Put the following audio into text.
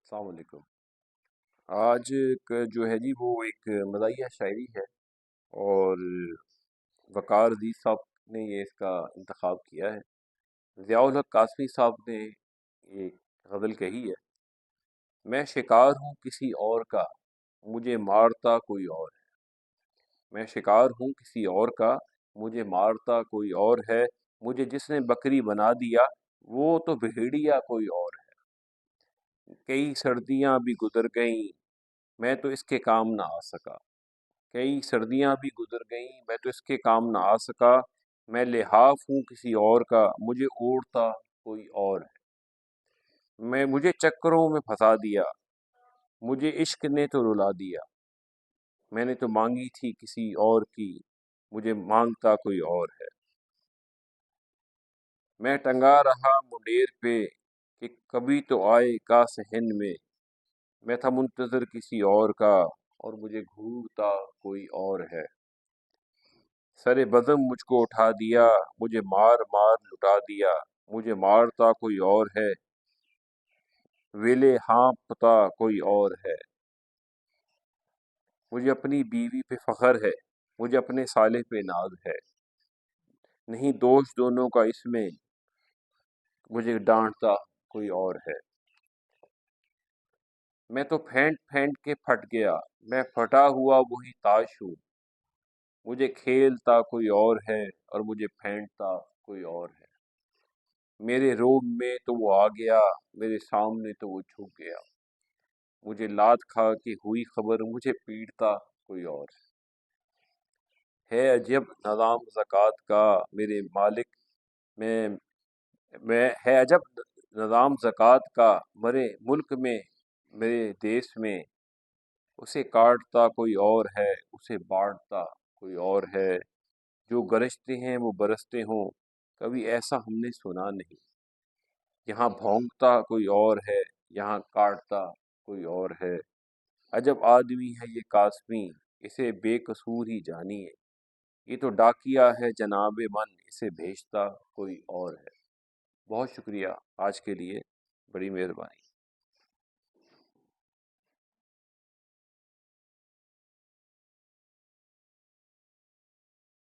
السلام علیکم۔ آج جو ہے جی وہ ایک مزاحیہ شاعری ہے، اور وقار عزیز صاحب نے یہ اس کا انتخاب کیا ہے۔ ضیاء الحق قاسمی صاحب نے یہ غزل کہی ہے: میں شکار ہوں کسی اور کا، مجھے مارتا کوئی اور ہے۔ میں شکار ہوں کسی اور کا، مجھے مارتا کوئی اور ہے۔ مجھے جس نے بکری بنا دیا، وہ تو بھیڑیا کوئی اور ہے۔ کئی سردیاں بھی گزر گئیں، میں تو اس کے کام نہ آ سکا۔ کئی سردیاں بھی گزر گئیں، میں تو اس کے کام نہ آ سکا۔ میں لحاف ہوں کسی اور کا، مجھے اوڑھتا کوئی اور ہے۔ مجھے چکروں میں پھنسا دیا، مجھے عشق نے تو رلا دیا۔ میں نے تو مانگی تھی کسی اور کی، مجھے مانگتا کوئی اور ہے۔ میں ٹنگا رہا منڈیر پہ کہ کبھی تو آئے کا صحن میں تھا منتظر کسی اور کا، اور مجھے گھورتا کوئی اور ہے۔ سر بزم مجھ کو اٹھا دیا، مجھے مار مار لٹا دیا۔ مجھے مارتا کوئی اور ہے، ویلے ہانپتا کوئی اور ہے۔ مجھے اپنی بیوی پہ فخر ہے، مجھے اپنے سالے پہ ناز ہے۔ نہیں دوش دونوں کا اس میں، مجھے ڈانٹتا کوئی اور ہے۔ میں تو پھینٹ پھینٹ کے پھٹ گیا، میں پھٹا ہوا وہی تاش ہوں۔ مجھے کھیلتا کوئی اور ہے، اور مجھے پھینٹتا کوئی اور ہے۔ میرے روم میں تو وہ آ گیا، میرے سامنے تو وہ جھک گیا۔ مجھے لات کھا کے ہوئی خبر، مجھے پیٹتا کوئی اور ہے۔ عجب نظام زکوٰۃ کا میرے مالک، میں ہے عجب نظام زکوٰۃ کا مرے ملک میں، میرے دیس میں۔ اسے کاٹتا کوئی اور ہے، اسے بانٹتا کوئی اور ہے۔ جو گرجتے ہیں وہ برستے ہوں، کبھی ایسا ہم نے سنا نہیں۔ یہاں بھونکتا کوئی اور ہے، یہاں کاٹتا کوئی اور ہے۔ عجب آدمی ہے یہ قاسمی، اسے بے قصور ہی جانیے۔ یہ تو ڈاکیا ہے جناب من، اسے بھیجتا کوئی اور ہے۔ بہت شکریہ، آج کے لیے بڑی مہربانی۔